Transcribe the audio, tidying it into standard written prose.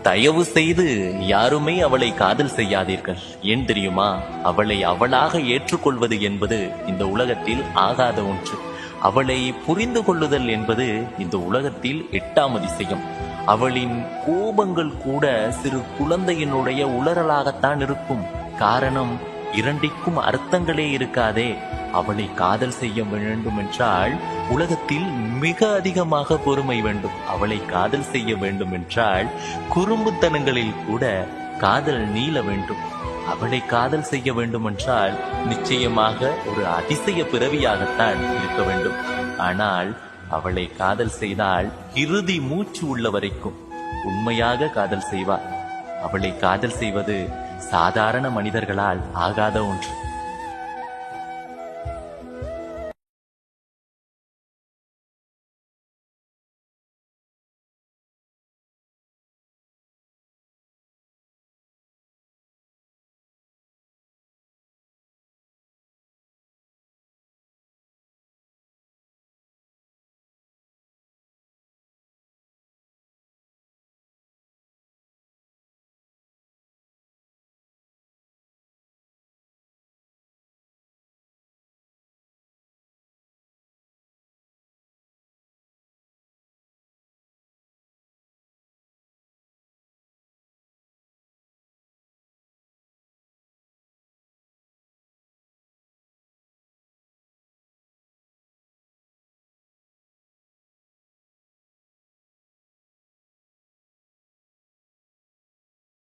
தயவு செய்து யாருமே அவளை காதல் செய்யாதீர்கள். ஏன் தெரியுமா? அவளை அவளாக ஏற்றுக்கொள்வது என்பது இந்த உலகத்தில் ஆகாத ஒன்று. அவளை புரிந்து கொள்ளுதல் என்பது இந்த உலகத்தில் 8ஆம் அதிசயம். அவளின் கோபங்கள் கூட சிறு குழந்தையினுடைய உளறலாகத்தான் இருக்கும். காரணம், இரண்டிற்கும் அர்த்தங்களே இருக்காதே. அவளை காதல் செய்ய வேண்டும் என்றால் உலகத்தில் மிக அதிகமாக பொறுமை வேண்டும். அவளை காதல் செய்ய வேண்டும் என்றால் குறும்புத்தனங்களில் கூட காதல் நீள வேண்டும். அவளை காதல் செய்ய வேண்டும் என்றால் நிச்சயமாக ஒரு அதிசய பிறவியாகத்தான் இருக்க வேண்டும். ஆனால் அவளை காதல் செய்தால் இறுதி மூச்சு உள்ள வரைக்கும் உண்மையாக காதல் செய்வார். அவளை காதல் செய்வது சாதாரண மனிதர்களால் ஆகாத ஒன்று.